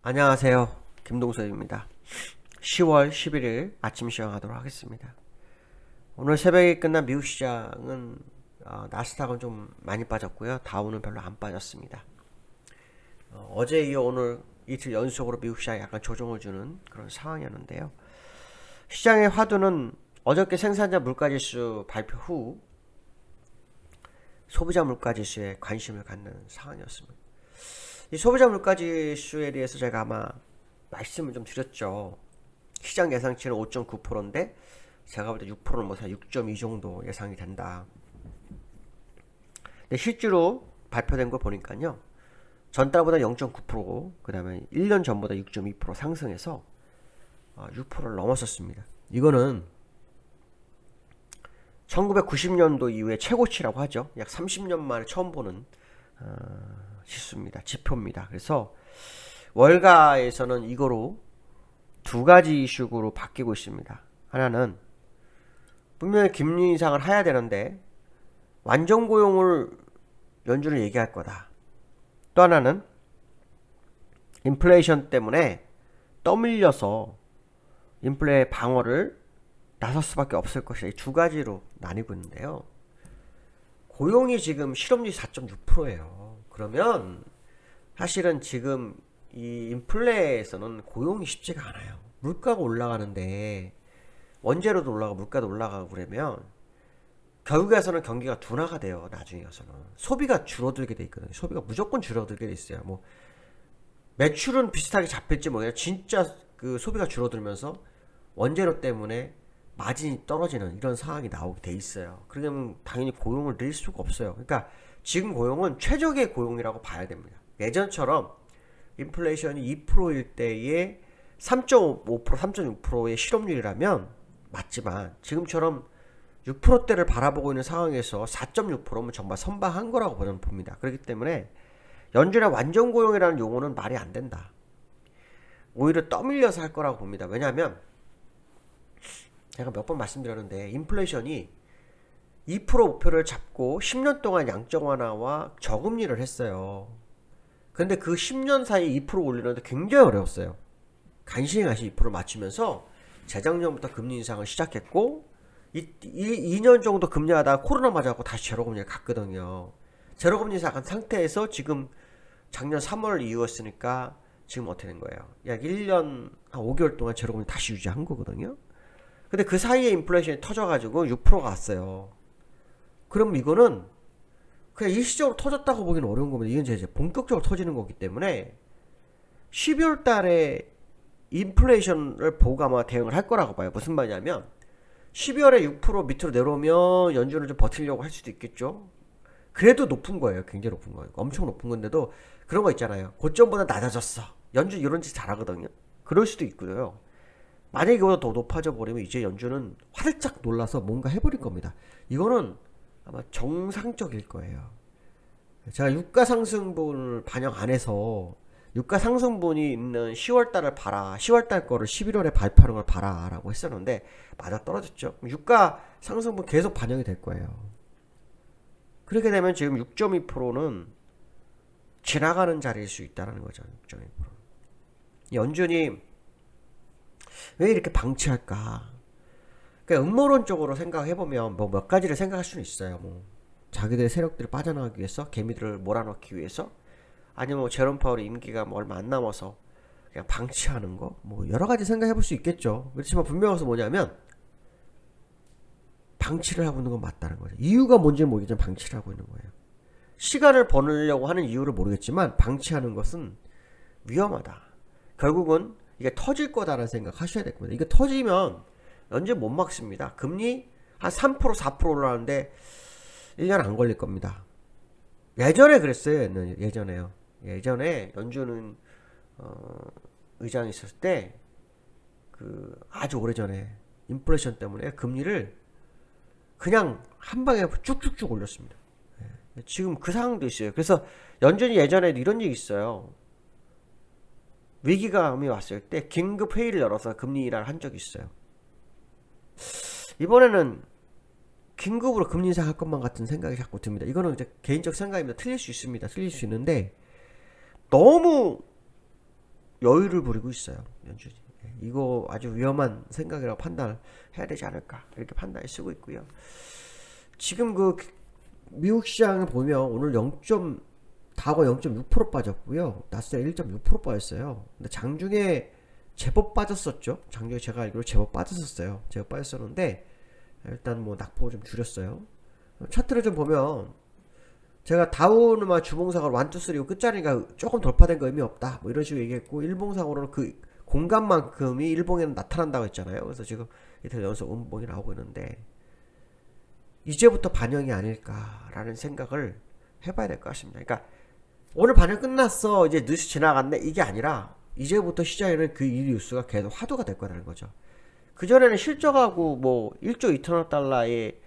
안녕하세요. 김동섭입니다. 10월 11일 아침 시황하도록 하겠습니다. 오늘 새벽에 끝난 미국 시장은 나스닥은 좀 많이 빠졌고요. 다우는 별로 안 빠졌습니다. 어제 이어 오늘 이틀 연속으로 미국 시장이 약간 조정을 주는 그런 상황이었는데요. 시장의 화두는 어저께 생산자 물가지수 발표 후 소비자 물가지수에 관심을 갖는 상황이었습니다. 이 소비자 물가지수에 대해서 제가 아마 말씀을 좀 드렸죠. 시장 예상치는 5.9%인데 제가 볼 때 6%는 못해 6.2 정도 예상이 된다. 근데 실제로 발표된 거 보니까요. 전달보다 0.9%, 그 다음에 1년 전보다 6.2% 상승해서 6%를 넘었었습니다. 이거는 1990년도 이후에 최고치라고 하죠. 약 30년 만에 처음 보는 지수입니다. 지표입니다. 그래서 월가에서는 이거로 두 가지 이슈로 바뀌고 있습니다. 하나는 분명히 금리 인상을 해야 되는데 완전 고용을 연준을 얘기할 거다. 또 하나는 인플레이션 때문에 떠밀려서 인플레 방어를 나설 수밖에 없을 것이다. 이 두 가지로 나뉘고 있는데요. 고용이 지금 실업률이 4.6%예요. 그러면 사실은 지금 이 인플레에서는 고용이 쉽지가 않아요. 물가가 올라가는데 원재료도 올라가고 물가도 올라가고 그러면 결국에서는 경기가 둔화가 돼요. 나중에 가서는 소비가 줄어들게 돼 있거든요. 소비가 무조건 줄어들게 돼 있어요. 뭐 매출은 비슷하게 잡힐지 모르겠어요. 진짜 그 소비가 줄어들면서 원재료 때문에 마진이 떨어지는 이런 상황이 나오게 돼 있어요. 그러면 당연히 고용을 늘 수가 없어요. 그러니까 지금 고용은 최적의 고용이라고 봐야 됩니다. 예전처럼 인플레이션이 2%일 때에 3.5%, 3.6%의 실업률이라면 맞지만 지금처럼 6%대를 바라보고 있는 상황에서 4.6%면 정말 선방한 거라고 봅니다. 그렇기 때문에 연준의 완전 고용이라는 용어는 말이 안 된다. 오히려 떠밀려서 할 거라고 봅니다. 왜냐하면 제가 몇 번 말씀드렸는데 인플레이션이 2% 목표를 잡고 10년 동안 양적 완화와 저금리를 했어요. 근데 그 10년 사이에 2% 올리는데 굉장히 어려웠어요. 간신히 2% 맞추면서 재작년부터 금리 인상을 시작했고 2년 정도 금리하다가 코로나 맞아갖고 다시 제로금리를 갔거든요. 제로금리 간 상태에서 지금 작년 3월 이후였으니까 지금 어떻게 된 거예요? 약 1년 한 5개월 동안 제로금리 다시 유지한 거거든요. 근데 그 사이에 인플레이션이 터져가지고 6%가 왔어요. 그럼 이거는 그냥 일시적으로 터졌다고 보기는 어려운 겁니다. 이건 이제 본격적으로 터지는 거기 때문에 12월 달에 인플레이션을 보고 아마 대응을 할 거라고 봐요. 무슨 말이냐면 12월에 6% 밑으로 내려오면 연준을 좀 버티려고 할 수도 있겠죠. 그래도 높은 거예요. 굉장히 높은 거예요. 엄청 높은 건데도 그런 거 있잖아요. 고점보다 낮아졌어. 연준 이런 짓 잘하거든요. 그럴 수도 있고요. 만약에 이거보다 더 높아져 버리면 이제 연준은 화들짝 놀라서 뭔가 해버릴 겁니다. 이거는 아마 정상적일 거예요. 제가 유가 상승분을 반영 안 해서 유가 상승분이 있는 10월 달을 봐라. 10월 달 거를 11월에 발표하는 걸 봐라. 라고 했었는데 맞아 떨어졌죠. 유가 상승분 계속 반영이 될 거예요. 그렇게 되면 지금 6.2%는 지나가는 자리일 수 있다는 거죠. 6.2%. 연준이 왜 이렇게 방치할까? 그러니까 음모론적으로 생각해보면 뭐 몇 가지를 생각할 수는 있어요. 뭐 자기들의 세력들이 빠져나가기 위해서, 개미들을 몰아넣기 위해서, 아니면 뭐 제롬 파월의 임기가 뭐 얼마 안 남아서 그냥 방치하는 거, 뭐 여러 가지 생각해볼 수 있겠죠. 그렇지만 분명해서 뭐냐면 방치를 하고 있는 건 맞다는 거죠. 이유가 뭔지 모르겠지만 방치를 하고 있는 거예요. 시간을 버느려고 하는 이유를 모르겠지만 방치하는 것은 위험하다. 결국은 이게 터질 거다라는 생각 하셔야 될 겁니다. 이게 터지면 연준 못 막습니다. 금리 한 3%, 4% 올라가는데 1년 안 걸릴 겁니다. 예전에 그랬어요. 예전에요. 예전에 연준은 의장이 있었을 때 그 아주 오래전에 인플레이션 때문에 금리를 그냥 한 방에 쭉쭉쭉 올렸습니다. 지금 그 상황도 있어요. 그래서 연준이 예전에도 이런 얘기 있어요. 위기감이 왔을 때 긴급 회의를 열어서 금리 인하를 한 적이 있어요. 이번에는 긴급으로 금리 인상할 것만 같은 생각이 자꾸 듭니다. 이거는 이제 개인적 생각입니다. 틀릴 수 있습니다. 틀릴 수 있는데 너무 여유를 부리고 있어요. 연준이. 이거 아주 위험한 생각이라고 판단을 해야 되지 않을까 이렇게 판단을 쓰고 있고요. 지금 그 미국 시장을 보면 오늘 다우가 0.6% 빠졌고요. 나스닥 1.6% 빠졌어요. 근데 장중에 제법 빠졌었죠. 장중에 제가 알기로 제법 빠졌었어요. 제법 빠졌었는데 일단 뭐 낙폭을 좀 줄였어요. 차트를 좀 보면 제가 다우는 막 주봉상으로 1, 2, 3고 끝자리가 조금 돌파된 거 의미 없다 뭐 이런 식으로 얘기했고, 일봉상으로는 그 공간만큼이 일봉에는 나타난다고 했잖아요. 그래서 지금 이틀 연속 음봉이 나오고 있는데 이제부터 반영이 아닐까라는 생각을 해봐야 될 것 같습니다. 그러니까 오늘 반영 끝났어 이제 뉴스 지나갔네 이게 아니라 이제부터 시장에는 그 이 뉴스가 계속 화두가 될 거라는 거죠. 그전에는 실적하고 뭐 1조 2천억 달러의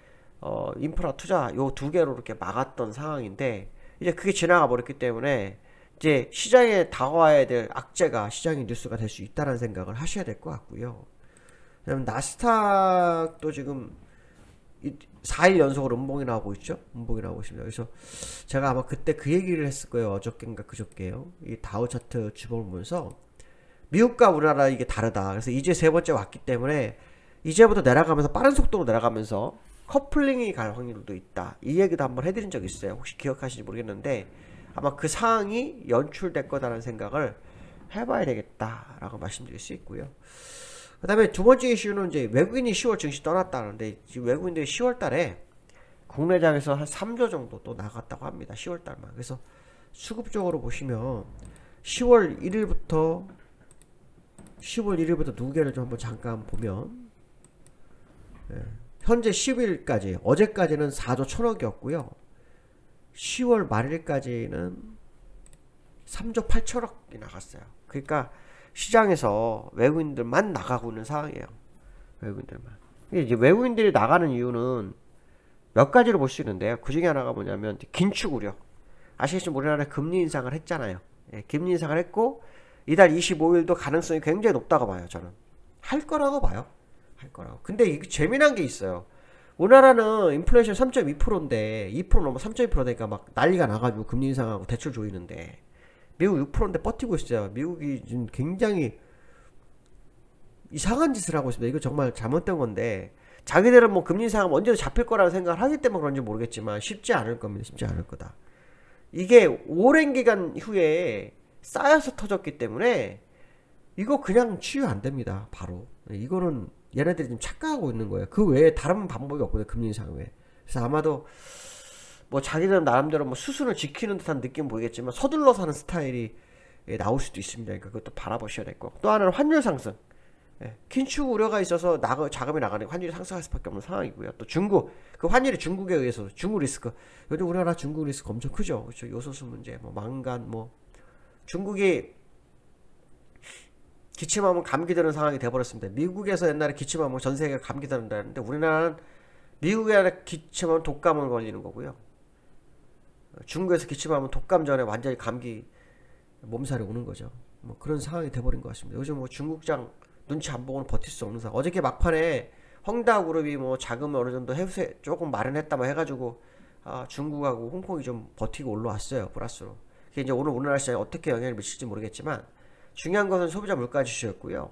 인프라 투자 요 두 개로 이렇게 막았던 상황인데 이제 그게 지나가 버렸기 때문에 이제 시장에 다가와야 될 악재가 시장의 뉴스가 될 수 있다는 생각을 하셔야 될 것 같고요. 그다음에 나스닥도 지금 4일 연속으로 음봉이 나오고 있죠. 음봉이 나오고 있습니다. 그래서 제가 아마 그때 그 얘기를 했을 거예요. 어저께인가 그저께요. 이 다우 차트 주봉을 보면서 미국과 우리나라 이게 다르다. 그래서 이제 세 번째 왔기 때문에 이제부터 내려가면서 빠른 속도로 내려가면서 커플링이 갈 확률도 있다. 이 얘기도 한번 해드린 적이 있어요. 혹시 기억하시는지 모르겠는데 아마 그 상황이 연출될 거다라는 생각을 해봐야 되겠다라고 말씀드릴 수 있고요. 그 다음에 두 번째 이슈는 이제 외국인이 10월 증시 떠났다는데 지금 외국인들이 10월 달에 국내장에서 한 3조 정도 또 나갔다고 합니다. 10월 달만. 그래서 수급적으로 보시면 10월 1일부터 누계를 좀 한번 잠깐 보면 현재 10일까지 어제까지는 4조 1천억이었고요. 10월 말일까지는 3조 8천억이 나갔어요. 그러니까 시장에서 외국인들만 나가고 있는 상황이에요. 외국인들만. 이제 외국인들이 나가는 이유는 몇 가지로 볼 수 있는데요. 그 중에 하나가 뭐냐면 긴축 우려. 아시겠지만 우리나라에 금리 인상을 했잖아요. 금리 인상을 했고 이달 25일도 가능성이 굉장히 높다고 봐요. 저는 할 거라고 봐요. 할 거라고. 근데 이게 재미난 게 있어요. 우리나라는 인플레이션 3.2%인데 2% 넘어 3.2% 되니까 막 난리가 나가지고 금리 인상하고 대출 조이는데 미국 6%인데 버티고 있어요. 미국이 지금 굉장히 이상한 짓을 하고 있습니다. 이거 정말 잘못된 건데 자기들은 뭐 금리 인상하면 언제든 잡힐 거라는 생각을 하기 때문에 그런지 모르겠지만 쉽지 않을 겁니다. 쉽지 않을 거다. 이게 오랜 기간 후에 쌓여서 터졌기 때문에 이거 그냥 치유 안 됩니다. 바로. 이거는 얘네들이 지금 착각하고 있는 거예요. 그 외에 다른 방법이 없거든요. 금리 인상 외에. 그래서 아마도 뭐 자기들은 나름대로 뭐 수순을 지키는 듯한 느낌 보이겠지만 서둘러서 하는 스타일이 나올 수도 있습니다. 그러니까 그것도 바라보셔야 될 거고. 또 하나는 환율 상승. 긴축 우려가 있어서 자금이 나가니까 환율이 상승할 수밖에 없는 상황이고요. 또 중국, 그 환율이 중국에 의해서 중국 리스크. 요즘 우리나라 중국 리스크 엄청 크죠. 그렇죠. 요소수 문제, 뭐 망간, 뭐 중국이 기침하면 감기 드는 상황이 돼버렸습니다. 미국에서 옛날에 기침하면 전 세계가 감기 드는다는데 우리나라는 미국에 기침하면 독감은 걸리는 거고요. 중국에서 기침하면 독감 전에 완전히 감기 몸살이 오는 거죠. 뭐 그런 상황이 돼버린 것 같습니다. 요즘 뭐 중국장 눈치 안 보고는 버틸 수 없는 상황. 어저께 막판에 헝다그룹이 뭐 자금을 어느 정도 해세 조금 마련했다 뭐 해가지고 중국하고 홍콩이 좀 버티고 올라왔어요. 플러스로. 그게 이제 오늘 우리나라 시장에 어떻게 영향을 미칠지 모르겠지만 중요한 것은 소비자 물가 지수였고요.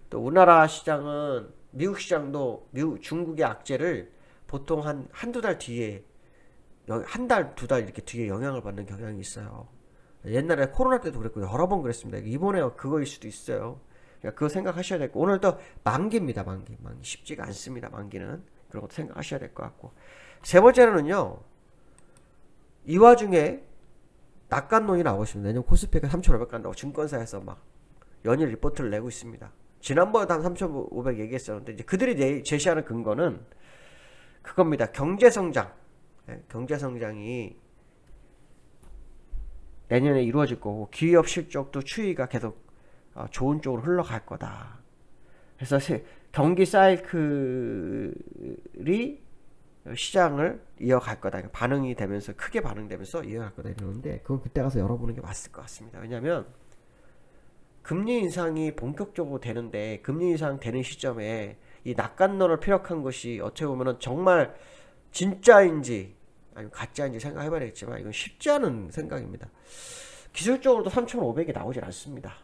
또 우리나라 시장은 미국 시장도 중국의 악재를 보통 한두 달 뒤에 한 달, 두 달 이렇게 뒤에 영향을 받는 경향이 있어요. 옛날에 코로나 때도 그랬고 여러 번 그랬습니다. 이번에 그거일 수도 있어요. 그러니까 그거 생각하셔야 되고 오늘 또 만기입니다. 만기 쉽지가 않습니다. 만기는 그런 것도 생각하셔야 될 것 같고 세 번째로는요. 이 와중에 낙관론이 나오고 있습니다. 내년 코스피가 3,500 간다고 증권사에서 막 연일 리포트를 내고 있습니다. 지난번에도 한 3,500 얘기했었는데 이제 그들이 제시하는 근거는 그겁니다. 경제성장. 경제성장이 내년에 이루어질 거고 기업 실적도 추이가 계속 좋은 쪽으로 흘러갈 거다. 그래서 경기 사이클이 시장을 이어갈 거다. 반응이 되면서 크게 반응되면서 이어갈 거다 이러는데 그건 그때 가서 열어보는 게 맞을 것 같습니다. 왜냐하면 금리 인상이 본격적으로 되는데 금리 인상 되는 시점에 이 낙관론을 피력한 것이 어떻게 보면은 정말 진짜인지 아니면 가짜인지 생각해봐야 되겠지만 이건 쉽지 않은 생각입니다. 기술적으로도 3,500이 나오질 않습니다.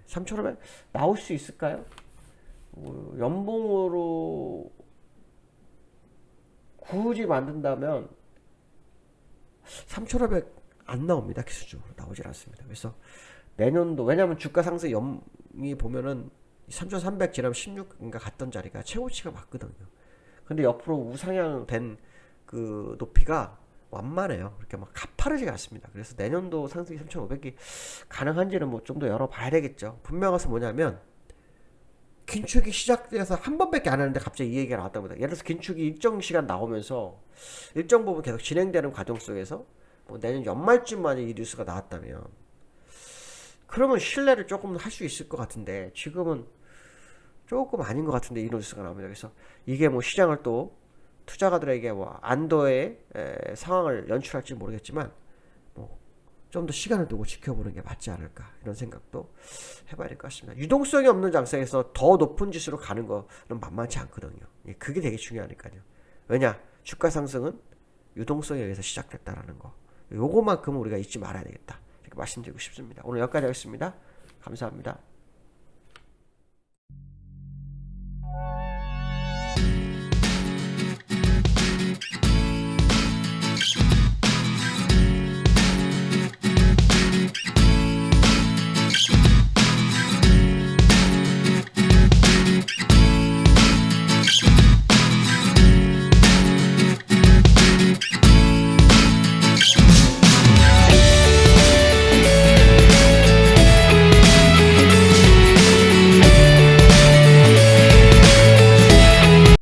3,500 나올 수 있을까요? 연봉으로 굳이 만든다면 3,500 안 나옵니다. 기술적으로 나오질 않습니다. 그래서 내년도, 왜냐면 주가 상승 염이 보면은 3,300 지나면 16인가 갔던 자리가 최고치가 맞거든요. 근데 옆으로 우상향 된 그 높이가 완만해요. 그렇게 막 가파르지가 않습니다. 그래서 내년도 상승이 3,500이 가능한지는 뭐 좀 더 열어봐야 되겠죠. 분명한 것은 뭐냐면 긴축이 시작돼서 한 번밖에 안 하는데 갑자기 이 얘기가 나왔다고 합니다. 예를 들어서 긴축이 일정 시간 나오면서 일정 부분 계속 진행되는 과정 속에서 뭐 내년 연말쯤만에 이 뉴스가 나왔다면 그러면 신뢰를 조금 할 수 있을 것 같은데 지금은 조금 아닌 것 같은데 이 뉴스가 나옵니다. 그래서 이게 뭐 시장을 또 투자가들에게 뭐 안도의 상황을 연출할지 모르겠지만 뭐 좀 더 시간을 두고 지켜보는 게 맞지 않을까 이런 생각도 해봐야 될 것 같습니다. 유동성이 없는 장세에서 더 높은 지수로 가는 거는 만만치 않거든요. 그게 되게 중요하니까요. 왜냐? 주가 상승은 유동성에 의해서 시작됐다라는 거. 요거만큼은 우리가 잊지 말아야 되겠다. 이렇게 말씀드리고 싶습니다. 오늘 여기까지 하겠습니다. 감사합니다.